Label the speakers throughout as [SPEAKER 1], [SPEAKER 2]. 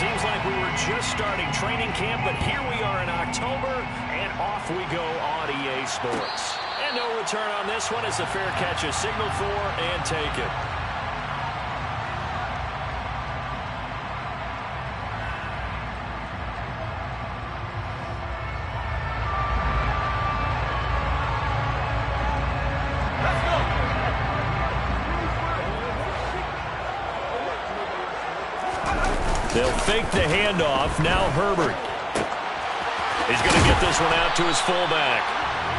[SPEAKER 1] Seems like we were just starting training camp, but here we are in October, and off we go on EA Sports. And no return on this one as the fair catch is signaled for and taken. They'll fake the handoff. Now Herbert. He's going to get this one out to his fullback.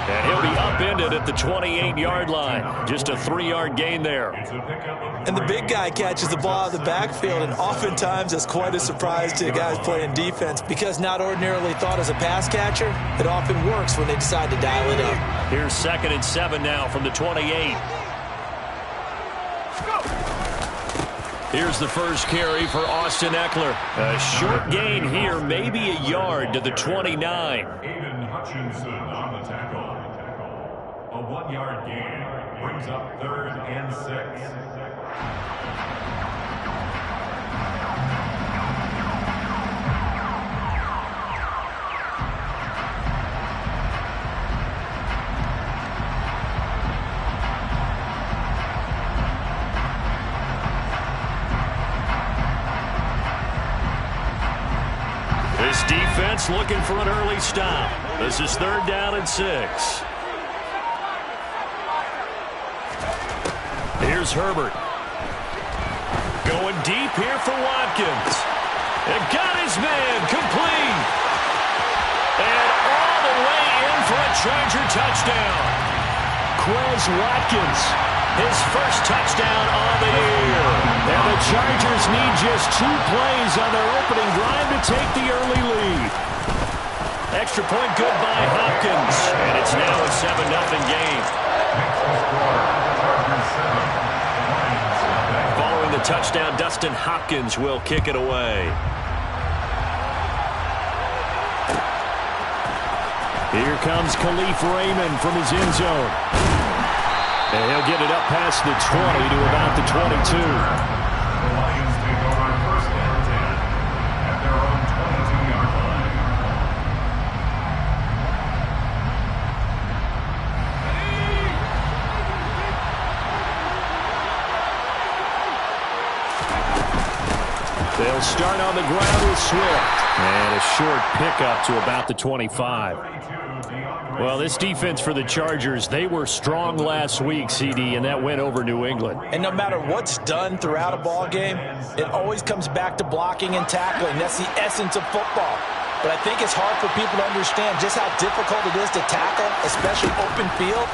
[SPEAKER 1] And he'll be upended at the 28-yard line. Just a 3-yard gain there.
[SPEAKER 2] And the big guy catches the ball out of the backfield, and oftentimes it's quite a surprise to the guys playing defense because not ordinarily thought as a pass catcher, it often works when they decide to dial it up.
[SPEAKER 1] Here's 2nd and 7 now from the 28. Here's the first carry for Austin Eckler. A short gain here, maybe a yard to the 29.
[SPEAKER 3] Aiden Hutchinson on the tackle. A 1-yard gain brings up 3rd and 6.
[SPEAKER 1] This defense looking for an early stop. This is 3rd down and 6. Here's Herbert. Going deep here for Watkins. And got his man complete. And all the way in for a Charger touchdown. Quez Watkins, his first touchdown on the year. And the Chargers need just 2 plays on their opening drive to take the early lead. Extra point good by Hopkins. And it's now a 7-0 game. Following the touchdown, Dustin Hopkins will kick it away. Here comes Khalif Raymond from his end zone. And he'll get it up past the 20 to about the 22.
[SPEAKER 3] The Lions take over 1st and 10 at their own 22-yard line.
[SPEAKER 1] They'll start on the ground with Swift. And a short pickup to about the 25. Well, this defense for the Chargers, they were strong last week, CD, and that went over New England.
[SPEAKER 2] And no matter what's done throughout a ball game, it always comes back to blocking and tackling. That's the essence of football. But I think it's hard for people to understand just how difficult it is to tackle, especially open field.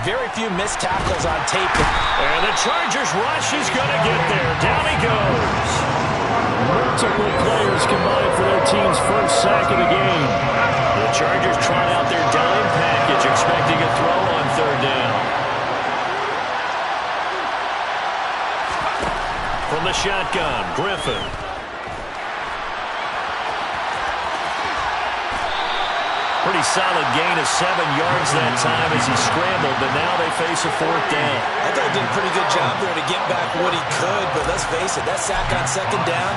[SPEAKER 2] Very few missed tackles on tape.
[SPEAKER 1] And the Chargers rush is going to get there. Down he goes. Multiple players combined for their team's first sack of the game. The Chargers trot out their dime package, expecting a throw on 3rd down. From the shotgun, Griffin. Pretty solid gain of 7 yards that time as he scrambled, but now they face a 4th down.
[SPEAKER 2] I thought he did a pretty good job there to get back what he could, but let's face it, that sack on 2nd down,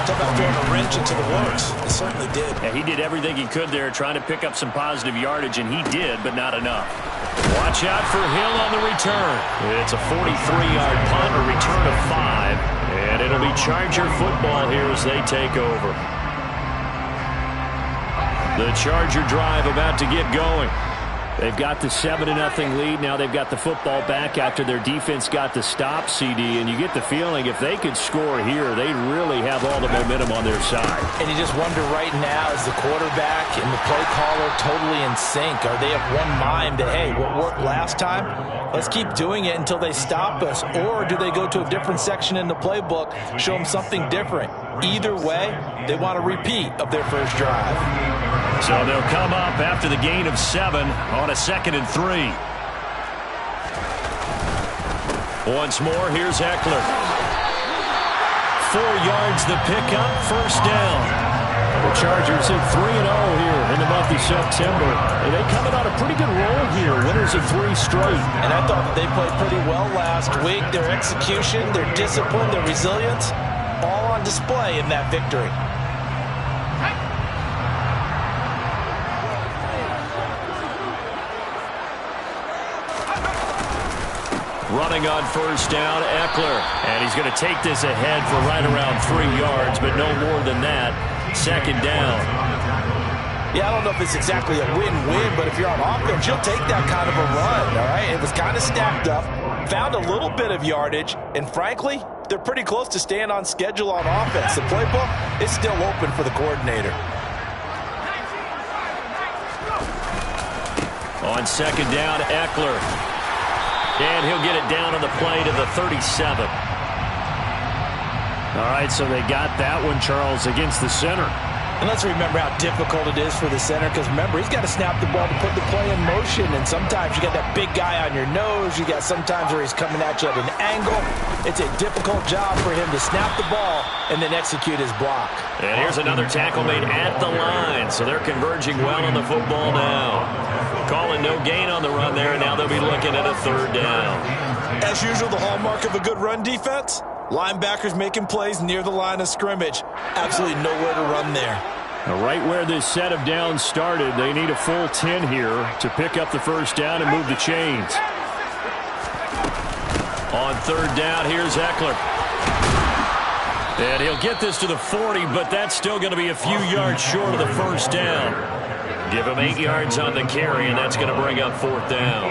[SPEAKER 2] talk about throwing a wrench into the works. He certainly did.
[SPEAKER 1] Yeah, he did everything he could there trying to pick up some positive yardage, and he did, but not enough. Watch out for Hill on the return. It's a 43-yard punt, a return of 5, and it'll be Charger football here as they take over. The Charger drive about to get going. They've got the 7-0 lead. Now they've got the football back after their defense got the stop, CD. And you get the feeling if they could score here, they'd really have all the momentum on their side.
[SPEAKER 2] And you just wonder right now, is the quarterback and the play caller totally in sync? Are they of one mind that, hey, what worked last time, let's keep doing it until they stop us? Or do they go to a different section in the playbook, show them something different? Either way, they want a repeat of their first drive.
[SPEAKER 1] So they'll come up after the gain of 7 on a 2nd and 3. Once more, here's Eckler. 4 yards the pickup, 1st down. The Chargers hit 3-0 here in the month of September. And they coming on a pretty good roll here, winners of 3 straight.
[SPEAKER 2] And I thought that they played pretty well last week. Their execution, their discipline, their resilience, all on display in that victory.
[SPEAKER 1] Running on first down, Eckler. And he's going to take this ahead for right around 3 yards, but no more than that. Second down.
[SPEAKER 2] Yeah, I don't know if it's exactly a win-win, but if you're on offense, you'll take that kind of a run, all right? It was kind of stacked up, found a little bit of yardage, and frankly, they're pretty close to staying on schedule on offense. The playbook is still open for the coordinator.
[SPEAKER 1] On second down, Eckler. And he'll get it down on the play to the 37.
[SPEAKER 4] All right, so they got that one, Charles, against the center.
[SPEAKER 2] And let's remember how difficult it is for the center, because remember, he's got to snap the ball to put the play in motion, and sometimes you got that big guy on your nose. You got sometimes where he's coming at you at an angle. It's a difficult job for him to snap the ball and then execute his block.
[SPEAKER 1] And here's another tackle made at the line, so they're converging well on the football now. Calling no gain on the run there, and now they'll be looking at a third down.
[SPEAKER 2] As usual, the hallmark of a good run defense, linebackers making plays near the line of scrimmage. Absolutely nowhere to run there.
[SPEAKER 4] Right where this set of downs started, they need a full 10 here to pick up the first down and move the chains.
[SPEAKER 1] On third down, here's Eckler. And he'll get this to the 40, but that's still going to be a few yards short of the first down. Give him 8 yards on the carry, and that's going to bring up fourth down.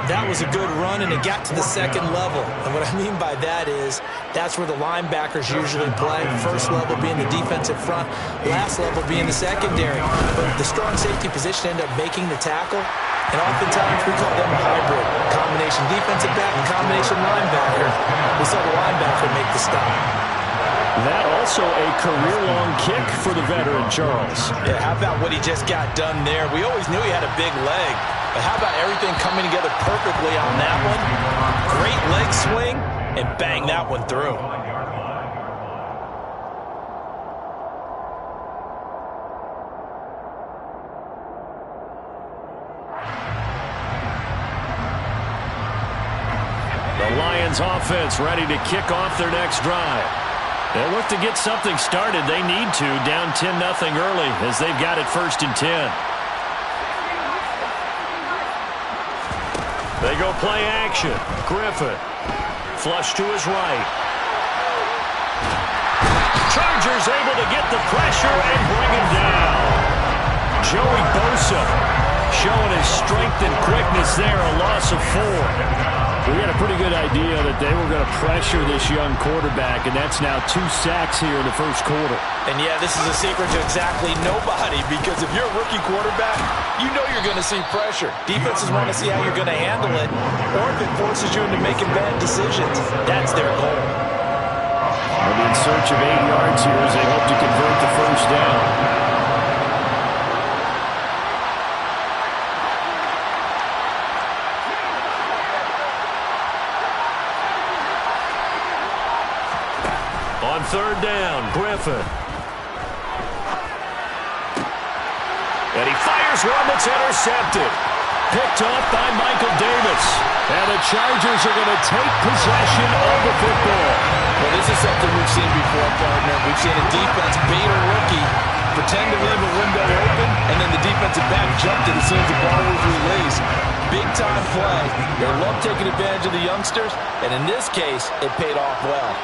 [SPEAKER 2] That was a good run, and it got to the second level. And what I mean by that is that's where the linebackers usually play. First level being the defensive front, last level being the secondary. But the strong safety position ended up making the tackle, and oftentimes we call them a hybrid. Combination defensive back and combination linebacker. We saw the linebacker make the stop.
[SPEAKER 4] That also a career-long kick for the veteran, Charles.
[SPEAKER 2] Yeah, how about what he just got done there? We always knew he had a big leg, but how about everything coming together perfectly on that one? Great leg swing, and bang that one through.
[SPEAKER 1] The Lions offense ready to kick off their next drive. They'll look to get something started. They need to, down 10-0 early as they've got it first and 10. They go play action. Griffin. Flush to his right. Chargers able to get the pressure and bring him down. Joey Bosa showing his strength and quickness there, a loss of 4.
[SPEAKER 4] We had a pretty good idea that they were going to pressure this young quarterback, and that's now 2 sacks here in the first quarter.
[SPEAKER 2] And yeah, this is a secret to exactly nobody, because if you're a rookie quarterback, you know you're going to see pressure. Defenses want to see how you're going to handle it, or if it forces you into making bad decisions. That's their goal.
[SPEAKER 4] They'll be in search of 8 yards here as they hope to convert the first down.
[SPEAKER 1] On third down, Griffin. And he fires one that's intercepted. Picked off by Michael Davis. And the Chargers are going to take possession of the football.
[SPEAKER 2] Well, this is something we've seen before, partner. We've seen a defense bait a rookie, pretend to leave a window open, and then the defensive back jumped it as soon as the ball was released. Big-time play. They love taking advantage of the youngsters, and in this case, it paid off well.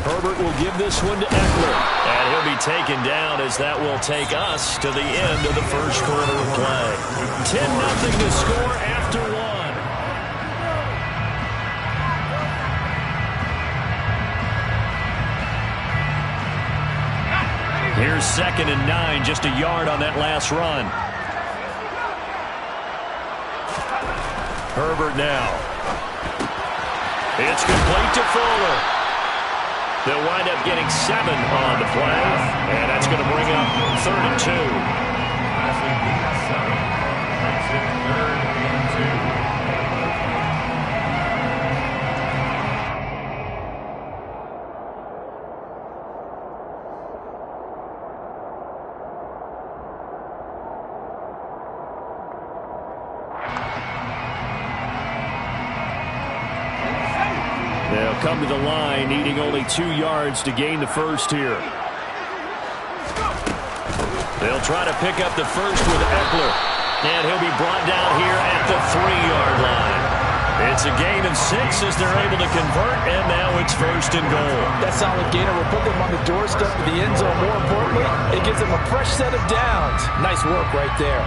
[SPEAKER 1] Herbert will give this one to Eckler. And he'll be taken down as that will take us to the end of the first quarter of play. 10-0 to score after 1. Here's 2nd and 9, just a yard on that last run. Herbert now. It's complete to Fuller. They'll wind up getting 7 on the play, and that's going to bring up 3rd and 2.
[SPEAKER 4] They'll come to the line, needing only 2 yards to gain the first here. They'll try to pick up the first with Eckler. And he'll be brought down here at the 3-yard line. It's a gain of 6 as they're able to convert, and now it's first and goal.
[SPEAKER 2] That solid gainer will put them on the doorstep of the end zone. More importantly, it gives them a fresh set of downs. Nice work right there.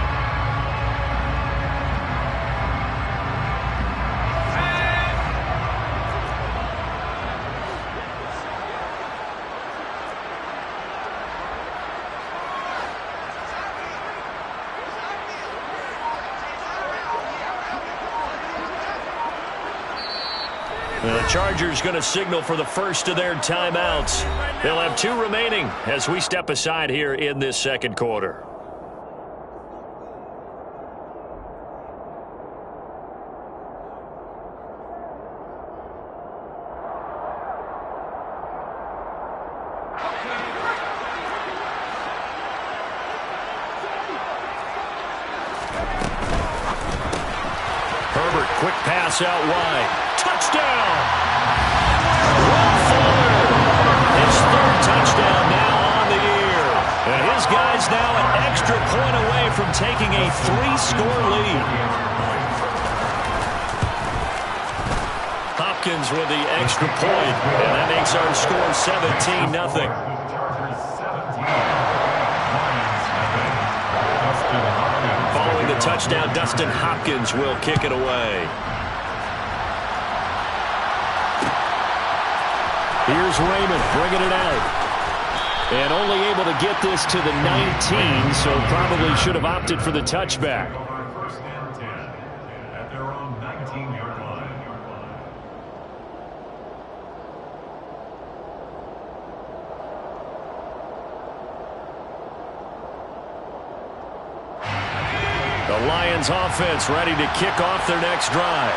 [SPEAKER 4] The Chargers going to signal for the first of their timeouts. They'll have 2 remaining as we step aside here in this second quarter. Herbert, quick pass out wide. Touchdown! His 3rd touchdown now on the year. And his guy's now an extra point away from taking a 3-score lead. Hopkins with the extra point, and that makes our score 17-0. Following the touchdown, Dustin Hopkins will kick it away. Here's Raymond bringing it out. And only able to get this to the 19, so probably should have opted for the touchback.
[SPEAKER 3] First and 10 at their own 19-yard line.
[SPEAKER 4] The Lions offense ready to kick off their next drive.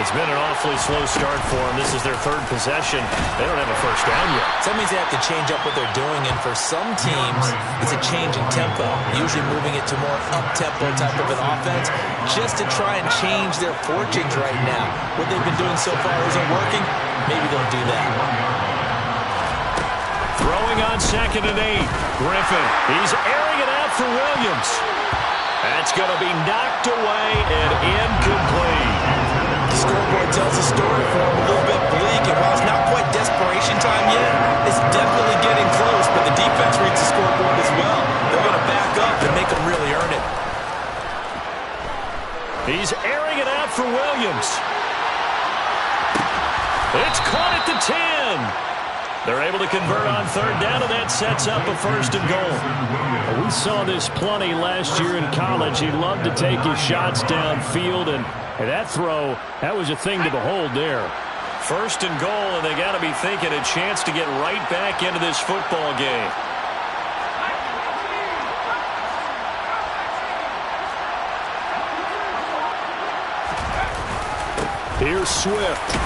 [SPEAKER 4] It's been an awfully slow start for them. This is their 3rd possession. They don't have a first down yet.
[SPEAKER 2] So that means they have to change up what they're doing, and for some teams, it's a change in tempo, usually moving it to more up-tempo type of an offense, just to try and change their fortunes right now. What they've been doing so far isn't working. Maybe they'll do that.
[SPEAKER 4] Throwing on 2nd and 8. Griffin, he's airing it out for Williams. That's going to be knocked away and incomplete.
[SPEAKER 2] The scoreboard tells a story for him, a little bit bleak, and while it's not quite desperation time yet, it's definitely getting close, but the defense reads the scoreboard as well. They're going to back up and make them really earn it.
[SPEAKER 4] He's airing it out for Williams. It's caught at the 10. They're able to convert on 3rd down, and that sets up a first and goal. We saw this plenty last year in college. He loved to take his shots downfield, and that throw, that was a thing to behold there. First and goal, and they got to be thinking a chance to get right back into this football game. Here's Swift.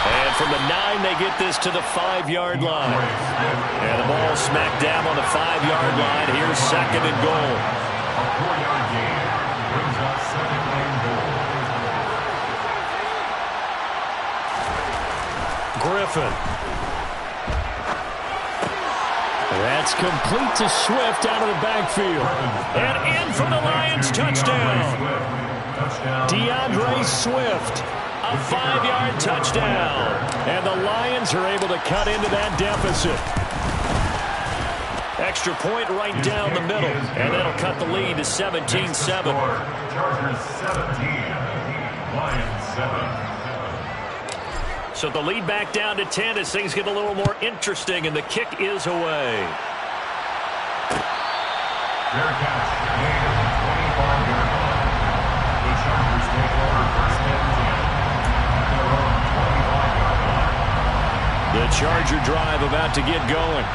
[SPEAKER 4] And from the 9, they get this to the 5-yard line. And the ball smacked down on the 5-yard line. Here's 2nd and goal.
[SPEAKER 3] A 4-yard gain brings up 2nd and goal.
[SPEAKER 4] Griffin. That's complete to Swift out of the backfield. And in for the Lions touchdown. DeAndre Swift. A 5-yard touchdown. And the Lions are able to cut into that deficit. Extra point right down the middle. And that'll cut the lead to 17-7.
[SPEAKER 3] Chargers 17, Lions 7.
[SPEAKER 4] So the lead back down to 10 as things get a little more interesting, and the kick is away.
[SPEAKER 3] Fair catch, made at the 25-yard line. The Chargers take over first and 10 at their own 25-yard line.
[SPEAKER 4] The Charger drive about to get going.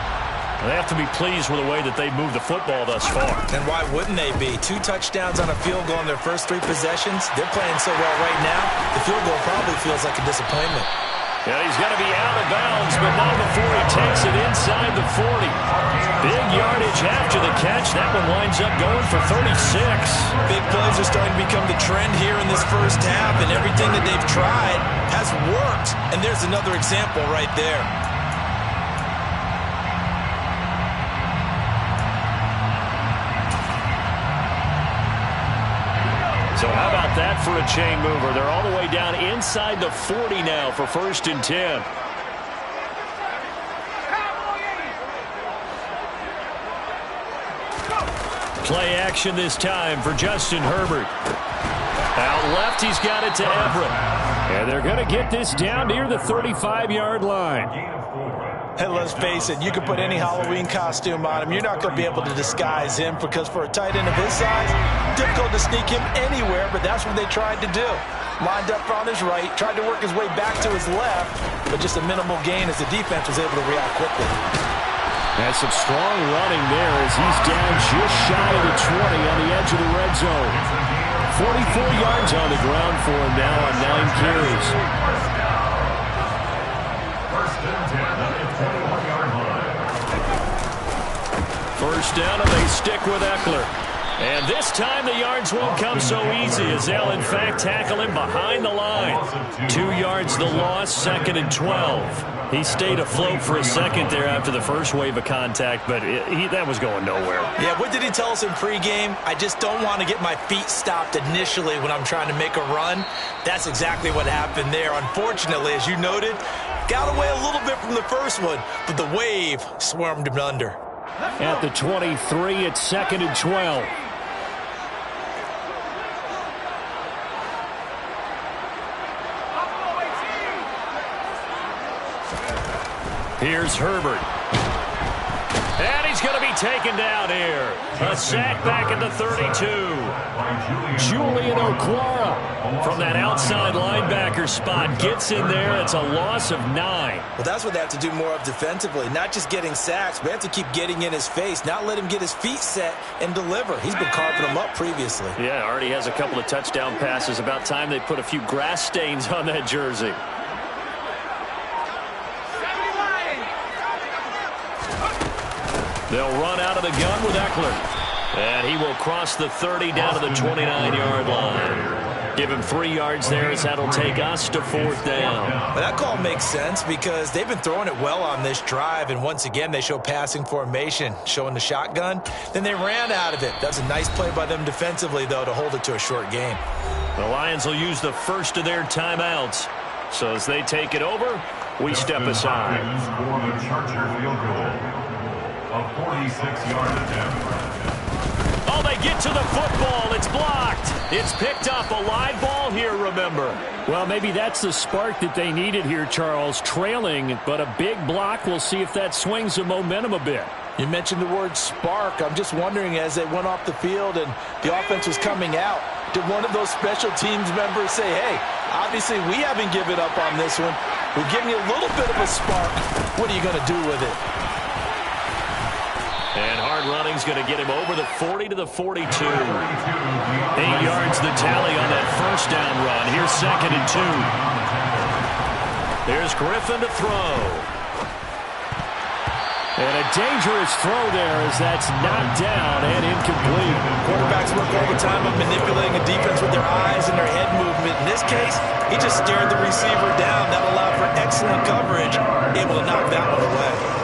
[SPEAKER 4] They have to be pleased with the way that they've moved the football thus far.
[SPEAKER 2] And why wouldn't they be? 2 touchdowns on a field goal in their first 3 possessions. They're playing so well right now, the field goal probably feels like a disappointment.
[SPEAKER 4] And he's going to be out of bounds, but not before he takes it inside the 40. Big yardage after the catch. That one winds up going for 36.
[SPEAKER 2] Big plays are starting to become the trend here in this first half, and everything that they've tried has worked. And there's another example right there.
[SPEAKER 4] So how about that for a chain mover? They're all the way down inside the 40 now for 1st and 10. Play action this time for Justin Herbert. Out left, he's got it to Everett. And they're going to get this down near the 35-yard line.
[SPEAKER 2] Hey, let's face it, you can put any Halloween costume on him. You're not going to be able to disguise him because for a tight end of his size, difficult to sneak him anywhere, but that's what they tried to do. Lined up on his right, tried to work his way back to his left, but just a minimal gain as the defense was able to react quickly.
[SPEAKER 4] That's some strong running there as he's down just shy of the 20 on the edge of the red zone. 44 yards on the ground for him now on 9 carries. First down, and they stick with Eckler. And this time the yards won't come so easy as they'll, in fact, tackle him behind the line. 2 yards the loss, 2nd and 12. He stayed afloat for a second there after the first wave of contact, but that was going nowhere.
[SPEAKER 2] Yeah, what did he tell us in pregame? I just don't want to get my feet stopped initially when I'm trying to make a run. That's exactly what happened there. Unfortunately, as you noted, got away a little bit from the first one, but the wave swarmed him under.
[SPEAKER 4] At the 23, it's 2nd and 12. Here's Herbert. And he's going to be taken down here. A sack back at the 32. Julian Okwara from that outside linebacker spot gets in there. It's a loss of 9.
[SPEAKER 2] Well, that's what they have to do more of defensively. Not just getting sacks, but they have to keep getting in his face, not let him get his feet set and deliver. He's been carving them up previously.
[SPEAKER 4] Yeah, already has a couple of touchdown passes. About time they put a few grass stains on that jersey. They'll run out of the gun with Eckler. And he will cross the 30 down to the 29-yard line. Give him 3 yards there as that'll take us to 4th down.
[SPEAKER 2] But that call makes sense because they've been throwing it well on this drive. And once again, they show passing formation, showing the shotgun. Then they ran out of it. That's a nice play by them defensively, though, to hold it to a short game.
[SPEAKER 4] The Lions will use the first of their timeouts. So as they take it over, we step aside.
[SPEAKER 3] A 46-yard attempt.
[SPEAKER 4] Oh, they get to the football. It's blocked. It's picked up. A live ball here, remember. Well, maybe that's the spark that they needed here, Charles. Trailing, but a big block. We'll see if that swings the momentum a bit.
[SPEAKER 2] You mentioned the word spark. I'm just wondering, as they went off the field and the offense was coming out, did one of those special teams members say, hey, obviously we haven't given up on this one. We're giving you a little bit of a spark. What are you going to do with it?
[SPEAKER 4] And hard running's going to get him over the 40 to the 42. 8 yards the tally on that first down run. Here's 2nd and 2. There's Griffin to throw. And a dangerous throw there as that's knocked down and incomplete.
[SPEAKER 2] Quarterbacks work all the time on manipulating a defense with their eyes and their head movement. In this case, he just stared the receiver down. That allowed for excellent coverage, able to knock that one away.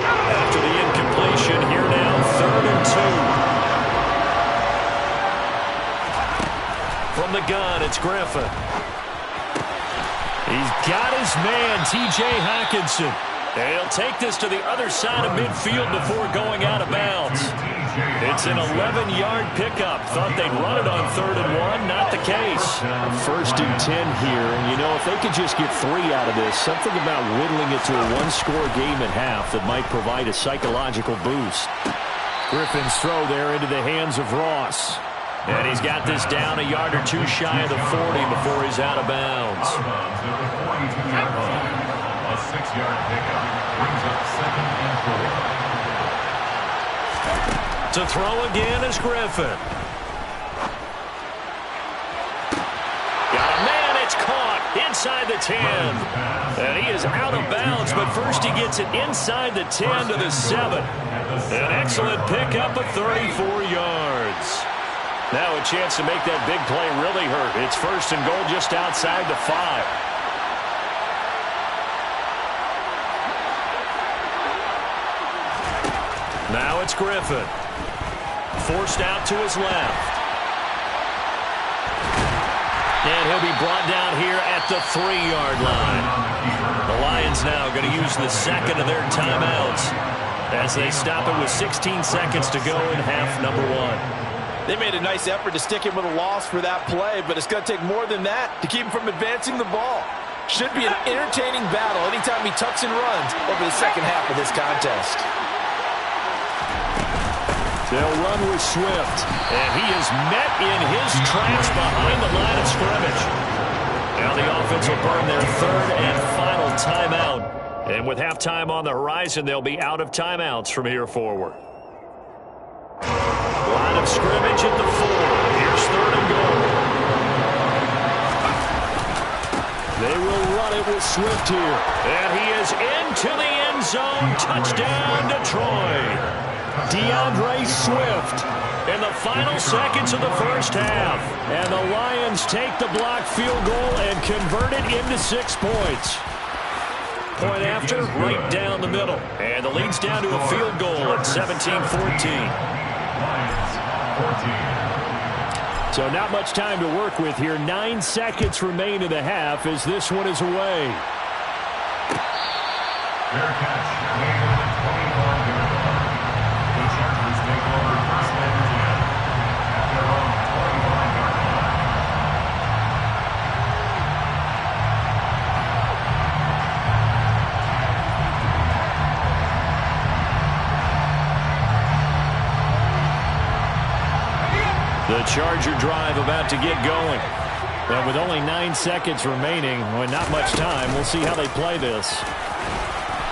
[SPEAKER 4] After the incompletion, here now, 3rd and 2. From the gun, it's Griffin. He's got his man, T.J. Hockenson. And he'll take this to the other side of midfield before going out of bounds. It's an 11-yard pickup. Thought they'd run it on 3rd and 1. Not the case. 1st and 10 here. And, you know, if they could just get 3 out of this, something about whittling it to a 1-score game at half that might provide a psychological boost. Griffin's throw there into the hands of Ross. And he's got this down a yard or 2 shy of the 40 before he's out of bounds.
[SPEAKER 3] A 6-yard pickup brings up 2nd and 4.
[SPEAKER 4] To throw again is Griffin. Got a man, it's caught. inside the 10. And he is out of bounds, but first he gets it inside the 10 to the 7. An excellent pickup of 34 yards. Now a chance to make that big play really hurt. It's first and goal just outside the 5. Now it's Griffin. Forced out to his left. And he'll be brought down here at the 3-yard line. The Lions now going to use the second of their timeouts as they stop it with 16 seconds to go in half number 1.
[SPEAKER 2] They made a nice effort to stick him with a loss for that play, but it's going to take more than that to keep him from advancing the ball. Should be an entertaining battle anytime he tucks and runs over the second half of this contest.
[SPEAKER 4] They'll run with Swift, and he is met in his tracks behind the line of scrimmage. Now the offense will burn their third and final timeout. And with halftime on the horizon, they'll be out of timeouts from here forward. Line of scrimmage at the 4. Here's third and goal. They will run it with Swift here. And he is into the end zone. Touchdown, Detroit. DeAndre Swift in the final seconds of the first half. And the Lions take the blocked field goal and convert it into 6 points. Point after, right down the middle. And the lead's down to a field goal at 17-14. So not much time to work with here. 9 seconds remain in the half as this one is away.
[SPEAKER 3] Fair catch. Made at the 25-yard line. The Chargers take over first and 10 at their own 25-yard line.
[SPEAKER 4] The Charger drive about to get going. And with only 9 seconds remaining, well, not much time, we'll see how they play this.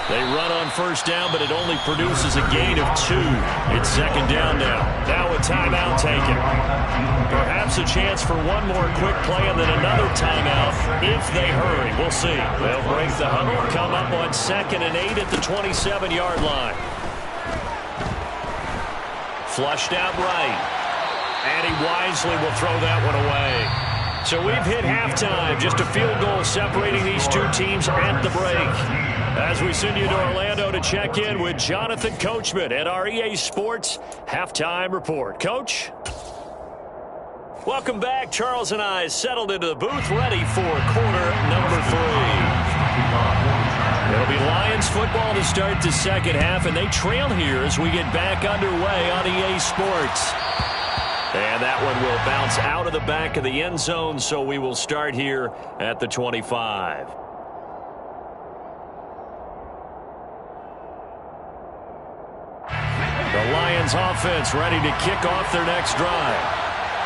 [SPEAKER 4] They run on first down, but it only produces a gain of 2. It's second down now. Now a timeout taken. Perhaps a chance for one more quick play and then another timeout if they hurry. We'll see. They'll break the huddle, come up on 2nd and 8 at the 27-yard line. Flushed out right. And he wisely will throw that one away. So we've hit halftime. Just a field goal separating these two teams at the break. As we send you to Orlando to check in with Jonathan Coachman at our EA Sports Halftime Report. Coach? Welcome back. Charles and I settled into the booth ready for quarter number 3. It'll be Lions football to start the second half, and they trail here as we get back underway on EA Sports. And that one will bounce out of the back of the end zone, so we will start here at the 25. The Lions offense ready to kick off their next drive.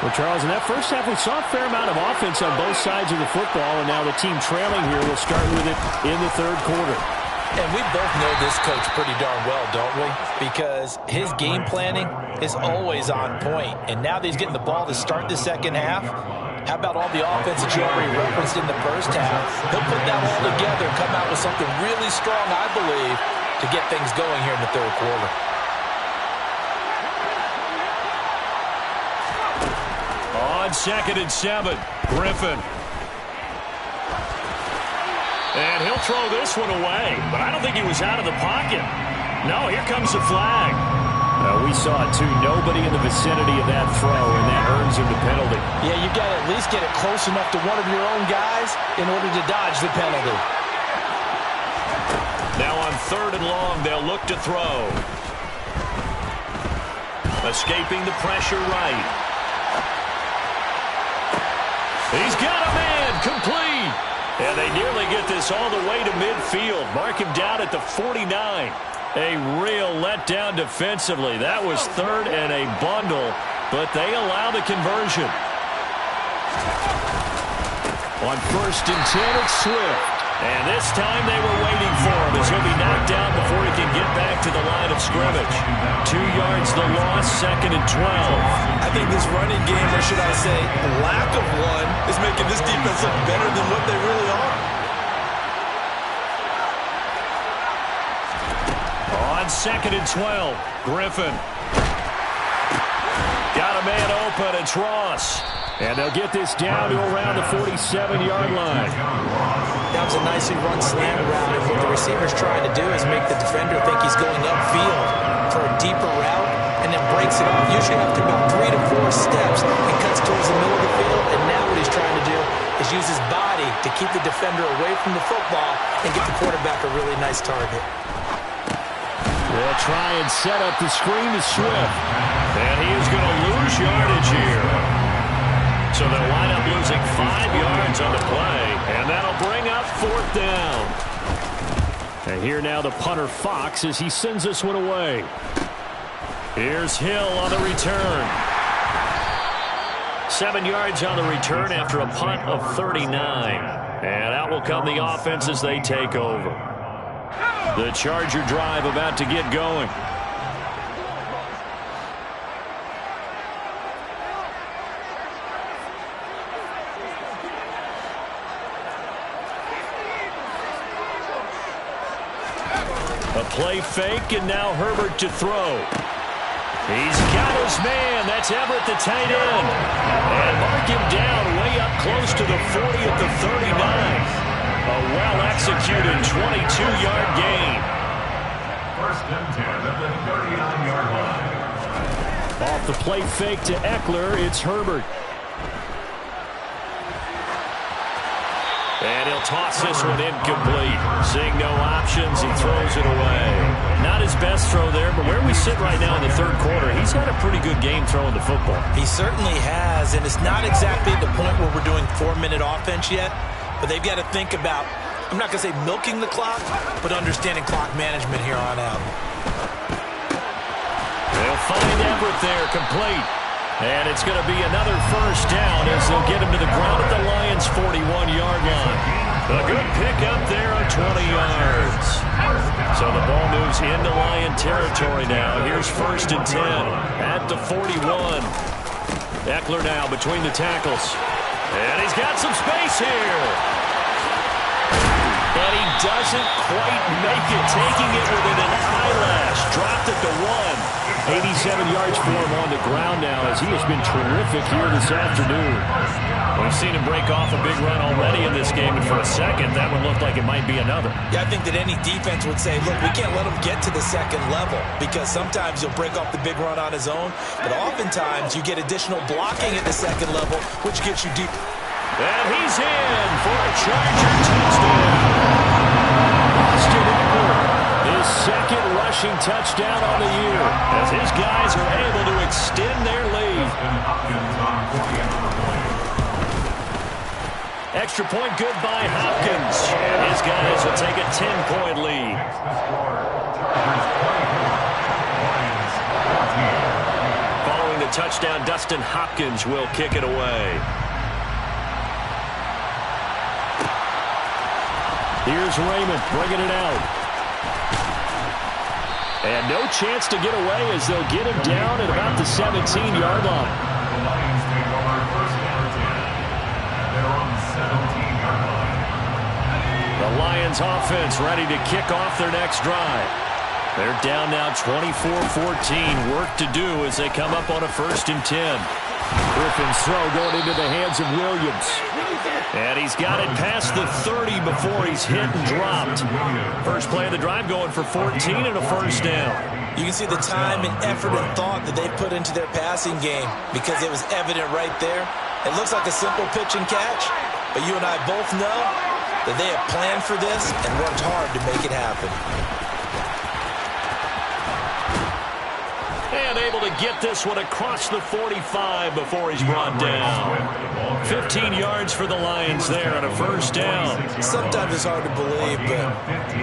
[SPEAKER 4] Well, Charles, in that first half, we saw a fair amount of offense on both sides of the football, and now the team trailing here will start with it in the third quarter.
[SPEAKER 2] And we both know this coach pretty darn well, don't we? Because his game planning is always on point. And now that he's getting the ball to start the second half, how about all the offense that you already referenced in the first half? He'll put that all together and come out with something really strong, I believe, to get things going here in the third quarter.
[SPEAKER 4] On 2nd and 7, Griffin. And he'll throw this one away, but I don't think he was out of the pocket. No, here comes the flag. We saw it, too. Nobody in the vicinity of that throw, and that earns him the penalty.
[SPEAKER 2] Yeah, you got to at least get it close enough to one of your own guys in order to dodge the penalty.
[SPEAKER 4] Now on 3rd and long, they'll look to throw. Escaping the pressure right. He's got a man, complete. And they nearly get this all the way to midfield. Mark him down at the 49. A real letdown defensively. That was 3rd and a bundle, but they allow the conversion. On 1st and 10, it's Swift. And this time they were waiting for him as he'll be knocked down before he can get back to the line of scrimmage. 2 yards the loss, 2nd and 12.
[SPEAKER 2] I think this running game, or should I say lack of one, is making this defense look better than what they really are.
[SPEAKER 4] On 2nd and 12, Griffin. Got a man open, it's Ross. And they'll get this down to around the 47-yard line.
[SPEAKER 2] That was a nicely run slant route, and what the receiver's trying to do is make the defender think he's going upfield for a deeper route, and then breaks it off, usually after about 3 to 4 steps, and cuts towards the middle of the field. And now what he's trying to do is use his body to keep the defender away from the football and get the quarterback a really nice target.
[SPEAKER 4] They'll try and set up the screen to Swift. And he is going to lose yardage here. So they'll wind up losing 5 yards on the play. And that'll bring up 4th down. And here now the punter Fox as he sends this one away. Here's Hill on the return. 7 yards on the return after a punt of 39. And out will come the offense as they take over. The Charger drive about to get going. A play fake, and now Herbert to throw. He's got his man. That's Everett, the tight end. And mark him down way up close to the 40 at the 39. A well-executed 22-yard gain.
[SPEAKER 3] 1st and 10 at the 39-yard line.
[SPEAKER 4] Off the play fake to Eckler, it's Herbert. And he'll toss this one incomplete. Seeing no options, he throws it away. Not his best throw there, but where we sit right now in the 3rd quarter, he's had a pretty good game throwing the football.
[SPEAKER 2] He certainly has, and it's not exactly at the point where we're doing 4-minute offense yet, but they've got to think about, I'm not going to say milking the clock, but understanding clock management here on out.
[SPEAKER 4] They'll find Everett there, complete. And it's going to be another 1st down as they'll get him to the ground at the Lions' 41-yard line. A good pickup there on 20 yards. So the ball moves into Lion territory now. Here's 1st and 10 at the 41. Eckler now between the tackles. And he's got some space here. And he doesn't quite make it, taking it within an eyelash. Dropped it to 1. 87 yards for him on the ground now as he has been terrific here this afternoon. We've seen him break off a big run already in this game, and for a second, that one looked like it might be another.
[SPEAKER 2] Yeah, I think that any defense would say, look, we can't let him get to the 2nd level because sometimes he'll break off the big run on his own, but oftentimes you get additional blocking at the 2nd level, which gets you deep.
[SPEAKER 4] And he's in for a Charger touchdown. Austin Eckler, his 2nd rushing touchdown on the year as his guys are able to extend their lead. Extra point good by Hopkins. And his guys will take a 10-point lead. Following the touchdown, Dustin Hopkins will kick it away. Here's Raymond bringing it out. And no chance to get away as they'll get him down at about the 17-yard line.
[SPEAKER 3] The Lions take over 1st and 10. They're on the 17-yard line.
[SPEAKER 4] The Lions offense ready to kick off their next drive. They're down now 24-14. Work to do as they come up on a 1st and 10. Griffin's throw going into the hands of Williams. And he's got it past the 30 before he's hit and dropped. First play of the drive going for 14 and a 1st down.
[SPEAKER 2] You can see the time and effort and thought that they put into their passing game because it was evident right there. It looks like a simple pitch and catch, but you and I both know that they have planned for this and worked hard to make it happen.
[SPEAKER 4] And able to get this one across the 45 before he's brought down. 15 yards for the Lions there on a 1st down.
[SPEAKER 2] Sometimes it's hard to believe, but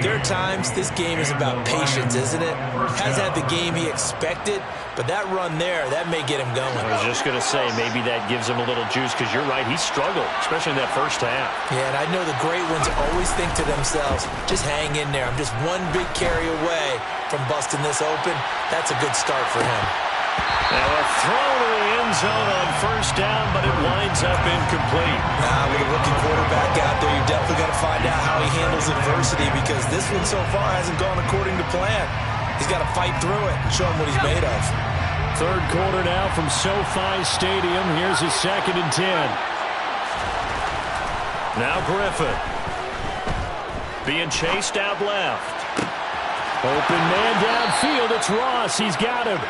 [SPEAKER 2] there are times this game is about patience, isn't it? Hasn't had the game he expected, But that run there, that may get him going.
[SPEAKER 4] I was just going to say, maybe that gives him a little juice, because you're right, he struggled, especially in that first half.
[SPEAKER 2] Yeah, and I know the great ones always think to themselves, just hang in there. I'm just one big carry away from busting this open. That's a good start for him.
[SPEAKER 4] Now a throw to the end zone on first down, but it winds up incomplete.
[SPEAKER 2] With a rookie quarterback out there, you're definitely going to find out how he handles adversity, because this one so far hasn't gone according to plan. He's got to fight through it and show him what he's made of.
[SPEAKER 4] Third quarter now from SoFi Stadium. Here's his 2nd and 10. Now Griffin. Being chased out left. Open man downfield. It's Ross. He's got him.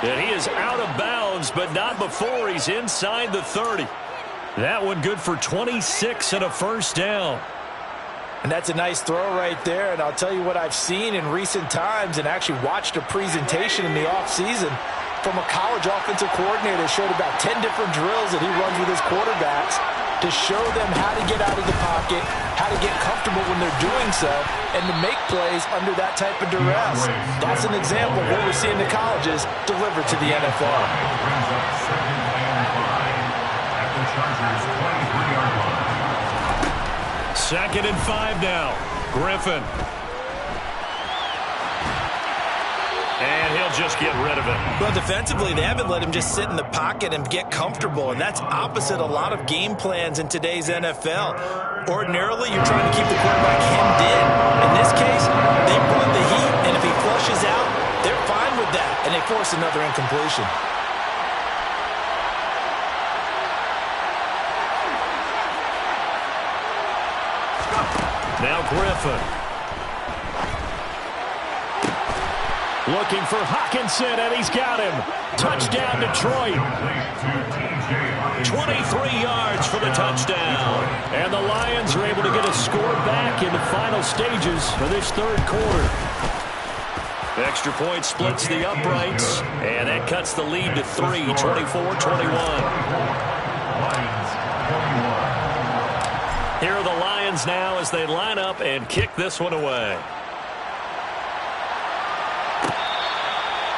[SPEAKER 4] And he is out of bounds, but not before he's inside the 30. That one good for 26 and a first down.
[SPEAKER 2] And that's a nice throw right there. And I'll tell you what I've seen in recent times, and actually watched a presentation in the offseason from a college offensive coordinator. Showed about 10 different drills that he runs with his quarterbacks to show them how to get out of the pocket, how to get comfortable when they're doing so, and to make plays under that type of duress. That's an example of what we're seeing the colleges deliver to the NFL.
[SPEAKER 3] Brings up 2nd and 5 at the Chargers' 23-yard line.
[SPEAKER 4] 2nd and 5 now. Griffin. And he'll just get rid of it.
[SPEAKER 2] Well, defensively, they haven't let him just sit in the pocket and get comfortable, and that's opposite a lot of game plans in today's NFL. Ordinarily, you're trying to keep the quarterback hemmed in. In this case, they brought the heat, and if he flushes out, they're fine with that, and they force another incompletion.
[SPEAKER 4] Now Griffin. Looking for Hawkinson, and he's got him. Touchdown, Detroit. 23 yards for the touchdown. And the Lions are able to get a score back in the final stages for this third quarter. Extra point splits the uprights, and that cuts the lead to 3, 24-21. Here are the Lions now as they line up and kick this one away.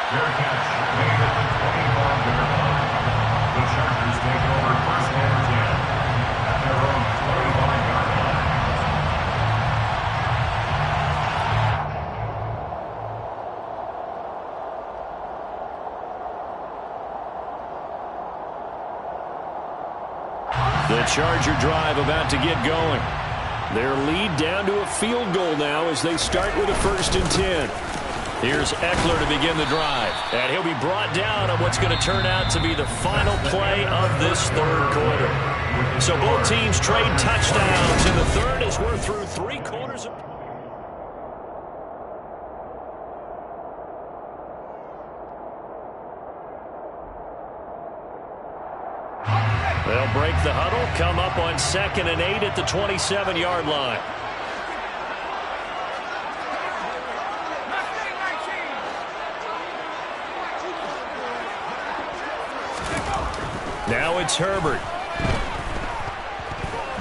[SPEAKER 3] Their catch made at the 25-yard line. The Chargers take over 1st and 10 at their own 25-yard line.
[SPEAKER 4] The Charger drive about to get going. Their lead down to a field goal now as they start with a 1st and 10. Here's Eckler to begin the drive. And he'll be brought down on what's going to turn out to be the final play of this third quarter. So both teams trade touchdowns in the third as we're through 3 quarters of... They'll break the huddle, come up on 2nd and 8 at the 27-yard line. Now it's Herbert.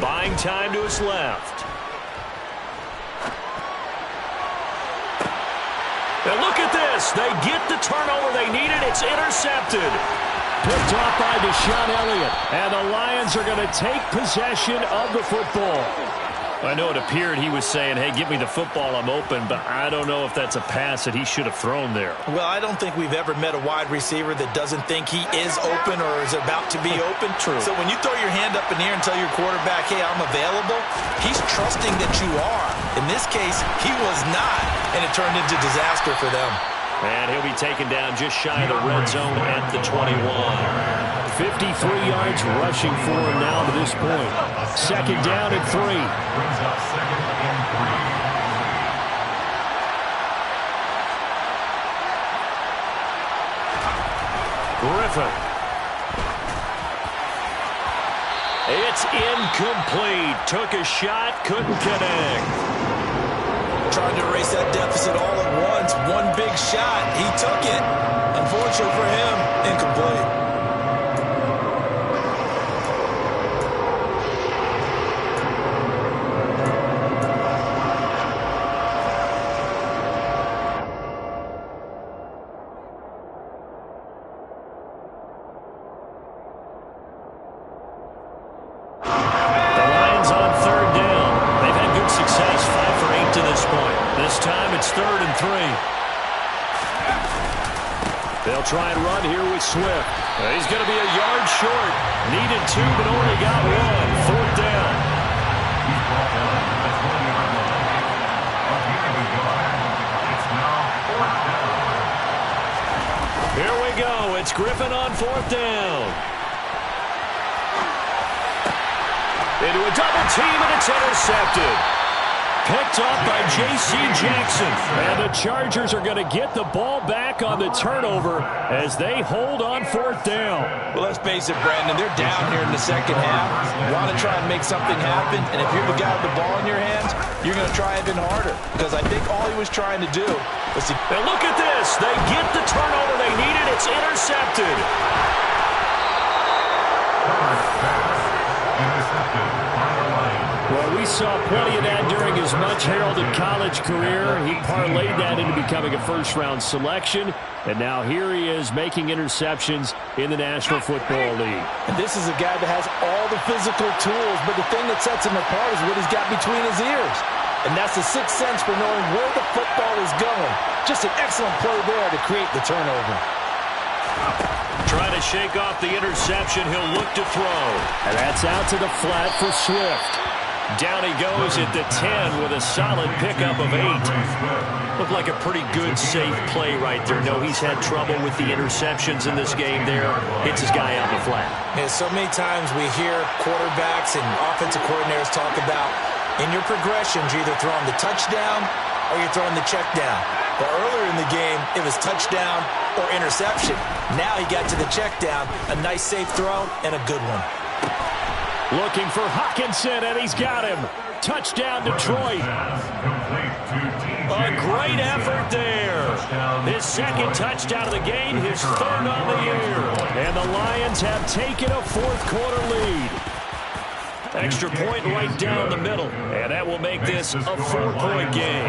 [SPEAKER 4] Buying time to his left. And look at this. They get the turnover they needed. It's intercepted. Picked off by Deshaun Elliott. And the Lions are going to take possession of the football. I know it appeared he was saying, hey, give me the football, I'm open, but I don't know if that's a pass that he should have thrown there.
[SPEAKER 2] Well, I don't think we've ever met a wide receiver that doesn't think he is open or is about to be open.
[SPEAKER 4] True.
[SPEAKER 2] So when you throw your hand up in the air and tell your quarterback, hey, I'm available, he's trusting that you are. In this case, he was not, and it turned into disaster for them.
[SPEAKER 4] And he'll be taken down just shy of the red zone at the 21. 53 yards rushing for him now to this point. 2nd down and 3.
[SPEAKER 3] Brings up 2nd and 3.
[SPEAKER 4] Griffin. It's incomplete. Took a shot, couldn't connect.
[SPEAKER 2] Trying to erase that deficit all at once. One big shot. He took it. Unfortunately for him, incomplete.
[SPEAKER 4] 3rd and 3. They'll try and run here with Swift. He's going to be a yard short. Needed 2, but only got 1. 4th down.
[SPEAKER 3] He's brought down at the 20-yard line. Again, we go. It's now 4th down.
[SPEAKER 4] Here we go. It's Griffin on 4th down. Into a double team, and it's intercepted. Picked up by J.C. Jackson. And the Chargers are going to get the ball back on the turnover as they hold on 4th down.
[SPEAKER 2] Well, let's face it, Brandon, they're down here in the second half. You want to try and make something happen, and if you're the guy with the ball in your hands, you're going to try even harder. Because I think all he was trying to do was to...
[SPEAKER 4] And look at this. They get the turnover they needed. It's intercepted. Well, we saw plenty of that during his much-heralded college career. He parlayed that into becoming a first-round selection, and now here he is making interceptions in the National Football League.
[SPEAKER 2] And this is a guy that has all the physical tools, but the thing that sets him apart is what he's got between his ears. And that's the sixth sense for knowing where the football is going. Just an excellent play there to create the turnover.
[SPEAKER 4] Trying to shake off the interception, he'll look to throw. And that's out to the flat for Swift. Down he goes at the 10 with a solid pickup of 8. Looked like a pretty good, safe play right there. No, he's had trouble with the interceptions in this game there. Hits his guy out the flat.
[SPEAKER 2] Yeah, so many times we hear quarterbacks and offensive coordinators talk about in your progressions, you're either throwing the touchdown or you're throwing the check down. But earlier in the game, it was touchdown or interception. Now he got to the check down, a nice safe throw and a good one.
[SPEAKER 4] Looking for Hawkinson, and he's got him. Touchdown, Detroit. A great effort there. His second touchdown of the game, his 3rd on the year. And the Lions have taken a 4th quarter lead. Extra point right down the middle. And that will make this a 4-point game.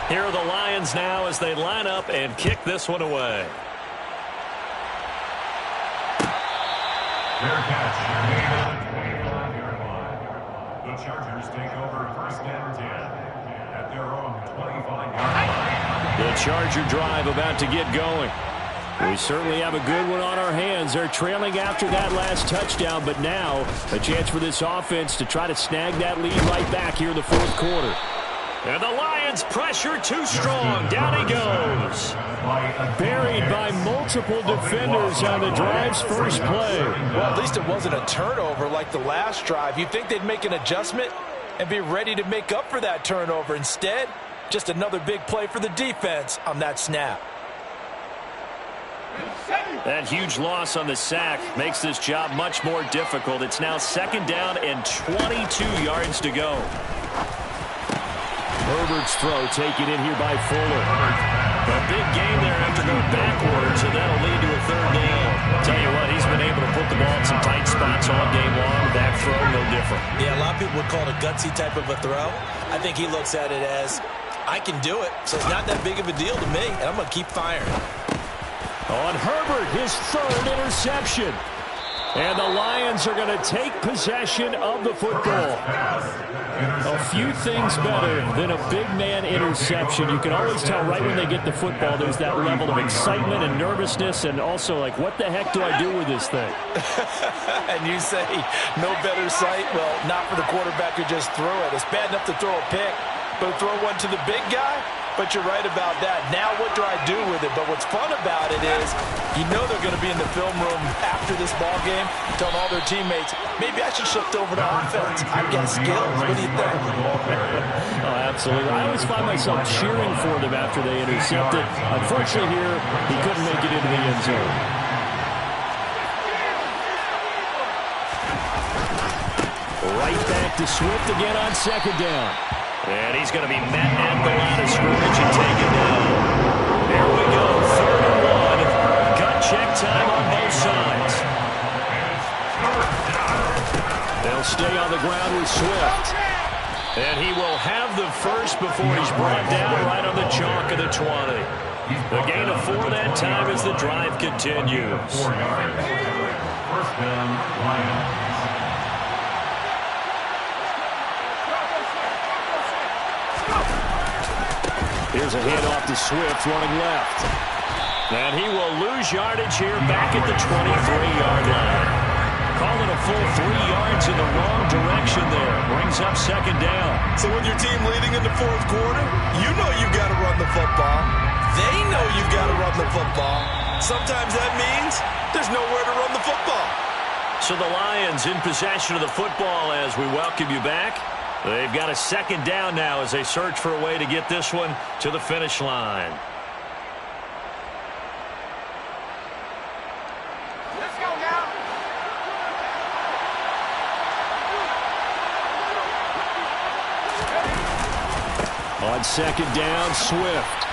[SPEAKER 4] Here are the Lions now as they line up and kick this one away.
[SPEAKER 3] Fair catch made at the 25-yard line. The Chargers take over 1st and 10 at their own 25-yard line.
[SPEAKER 4] The Charger drive about to get going. We certainly have a good one on our hands. They're trailing after that last touchdown, but now a chance for this offense to try to snag that lead right back here in the 4th quarter. And the Lions pressure too strong. Down he goes. Buried by multiple defenders on the drive's first play.
[SPEAKER 2] Well, at least it wasn't a turnover like the last drive. You'd think they'd make an adjustment and be ready to make up for that turnover. Instead, just another big play for the defense on that snap.
[SPEAKER 4] That huge loss on the sack makes this job much more difficult. It's now 2nd down and 22 yards to go. Herbert's throw taken in here by Fuller. A big gain there after going backwards, and that'll lead to a 3rd down. Tell you what, he's been able to put the ball in some tight spots all game long. That throw, no different.
[SPEAKER 2] Yeah, a lot of people would call it a gutsy type of a throw. I think he looks at it as, I can do it, so it's not that big of a deal to me, and I'm going to keep firing.
[SPEAKER 4] On Herbert, his 3rd interception. And the Lions are going to take possession of the football. A few things better than a big man interception. You can always tell right when they get the football, there's that level of excitement and nervousness, and also like, what the heck do I do with this thing?
[SPEAKER 2] And you say, no better sight? Well, not for the quarterback who just threw it. It's bad enough to throw a pick, but throw one to the big guy? But you're right about that. Now what do I do with it? But what's fun about it is you know they're going to be in the film room after this ball game telling all their teammates, maybe I should shift over to offense. I've got skills. What do you think?
[SPEAKER 4] Oh, absolutely. I always find myself cheering for them after they intercept it. Unfortunately here, he couldn't make it into the end zone. Right back to Swift again on 2nd down. And he's going to be met at the line of scrimmage and taken down. There we go, 3rd and 1. Gut check time on both sides. They'll stay on the ground with Swift. And he will have the first before he's brought down right on the chalk of the 20. The gain of 4 that time as the drive continues.
[SPEAKER 3] 1st down, Lions.
[SPEAKER 4] Here's a handoff to Swift running left. And he will lose yardage here back at the 23-yard line. Calling a full 3 yards in the wrong direction there. Brings up second down.
[SPEAKER 2] So with your team leading in the fourth quarter, you know you've got to run the football. They know you've got to run the football. Sometimes that means there's nowhere to run the football.
[SPEAKER 4] So the Lions in possession of the football as we welcome you back. They've got a second down now as they search for a way to get this one to the finish line.
[SPEAKER 5] Let's go now.
[SPEAKER 4] On second down, Swift.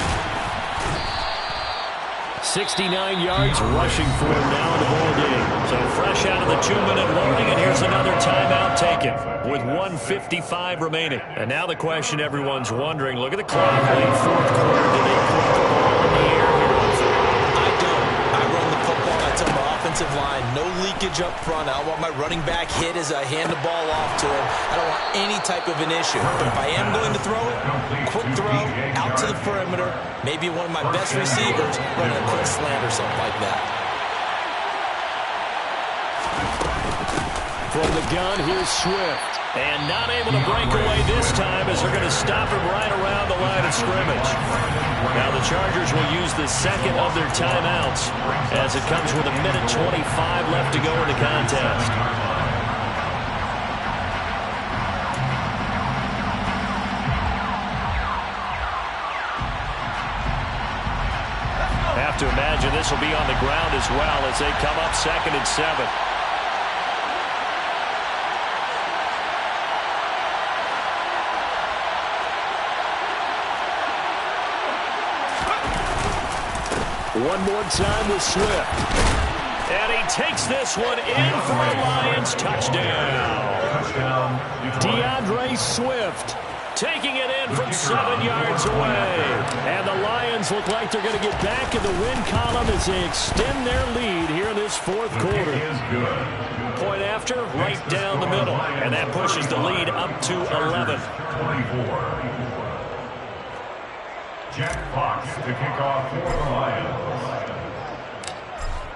[SPEAKER 4] 69 yards rushing for him now in the ball game. So fresh out of the 2-minute warning, and here's another timeout taken with 1:55 remaining. And now the question everyone's wondering, look at the clock, late fourth quarter. Do they put the ball in the air here on third?
[SPEAKER 2] I don't. I run the football. I tell my offensive line, no leakage up front. I don't want my running back hit as I hand the ball off to him. I don't want any type of an issue. But if I am going to throw it, quick throw, out to the perimeter, maybe one of my best receivers running a quick slant or something like that.
[SPEAKER 4] From the gun, here's Swift. And not able to break away this time as they're going to stop him right around the line of scrimmage. Now the Chargers will use the second of their timeouts as it comes with 1:25 left to go in the contest. Have to imagine this will be on the ground as well as they come up 2nd and 7. One more time with Swift. And he takes this one in for a Lions touchdown. DeAndre Swift taking it in from 7 yards away. And the Lions look like they're going to get back in the win column as they extend their lead here in this fourth quarter. Point after, right down the middle. And that pushes the lead up to 11.
[SPEAKER 3] 24. Jack Fox to kick off for the Lions.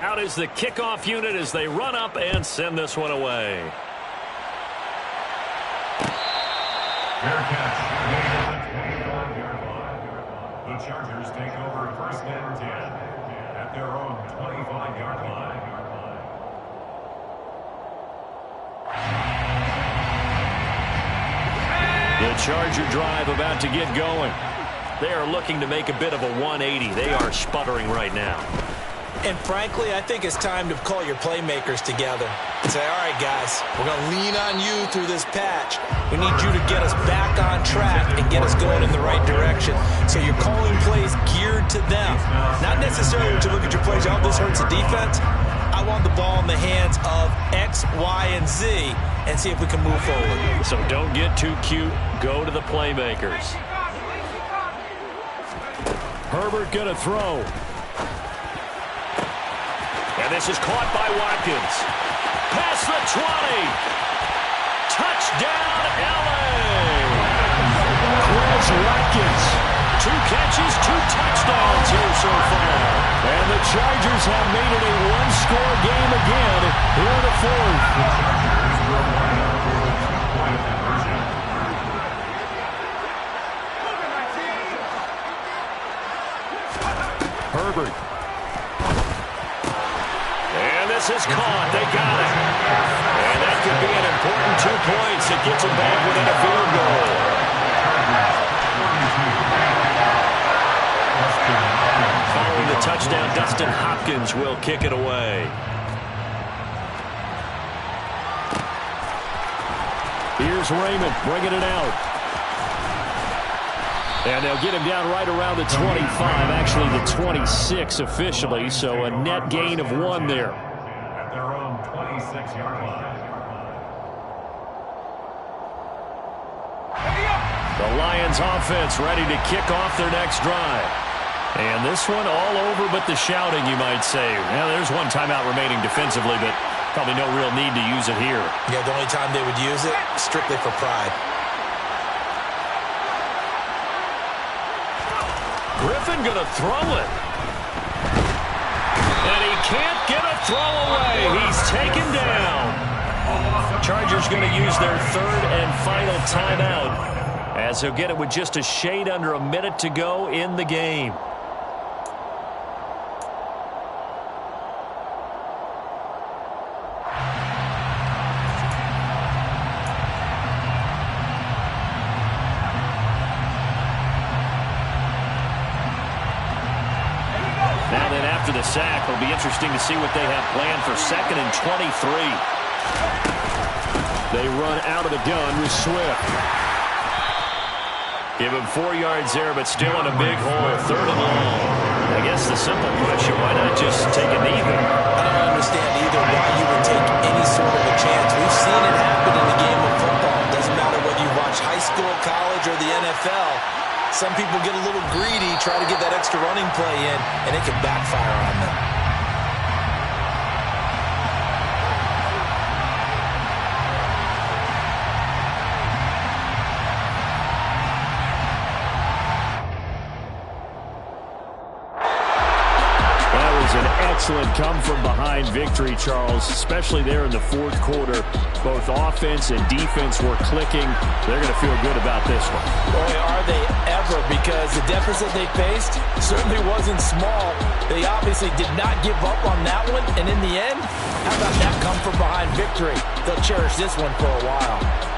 [SPEAKER 4] Out is the kickoff unit as they run up and send this one away.
[SPEAKER 3] Fair catch. The Chargers take over 1st and 10 at their own 25-yard line.
[SPEAKER 4] The Charger drive about to get going. They are looking to make a bit of a 180. They are sputtering right now.
[SPEAKER 2] And frankly, I think it's time to call your playmakers together and say, all right, guys, we're going to lean on you through this patch. We need you to get us back on track and get us going in the right direction. So you're calling plays geared to them. Not necessarily to look at your plays, oh, this hurts the defense. I want the ball in the hands of X, Y, and Z and see if we can move forward.
[SPEAKER 4] So don't get too cute. Go to the playmakers. Herbert going to throw. And this is caught by Watkins. Past the 20. Touchdown, LA. Quez Watkins. 2 catches, 2 touchdowns here so far. And the Chargers have made it a one-score game again here in the fourth. Herbert. And this is caught. They got it. And that could be an important 2 points. It gets them back within a field goal. Following the touchdown, Dustin Hopkins will kick it away. Here's Raymond bringing it out. And they'll get him down right around the 25, actually the 26 officially, so a net gain of 1 there.
[SPEAKER 3] At their own 26-yard line.
[SPEAKER 4] The Lions offense ready to kick off their next drive. And this one all over but the shouting, you might say. Well, there's 1 timeout remaining defensively, but probably no real need to use it here.
[SPEAKER 2] Yeah, the only time they would use it, strictly for pride.
[SPEAKER 4] even going to throw it. And he can't get a throw away. He's taken down. Chargers going to use their third and final timeout, as he'll get it with just a shade under a minute to go in the game. Now then, after the sack, it'll be interesting to see what they have planned for 2nd and 23.
[SPEAKER 1] They run out of the gun with Swift.
[SPEAKER 4] Give him 4 yards there, but still in a big hole. 3rd and long. I guess the simple question, why not just take a knee there?
[SPEAKER 2] I don't understand either why you would take any sort of a chance. We've seen it happen in the game of football. It doesn't matter whether you watch high school, college, or the NFL. Some people get a little greedy, try to get that extra running play in, and it can backfire on them.
[SPEAKER 4] That was an excellent come-from-behind victory, Charles, especially there in the 4th quarter. Both offense and defense were clicking. They're going to feel good about this one.
[SPEAKER 2] Boy, are they ever, because the deficit they faced certainly wasn't small. They obviously did not give up on that one, and in the end, how about that come-from-behind victory? They'll cherish this one for a while.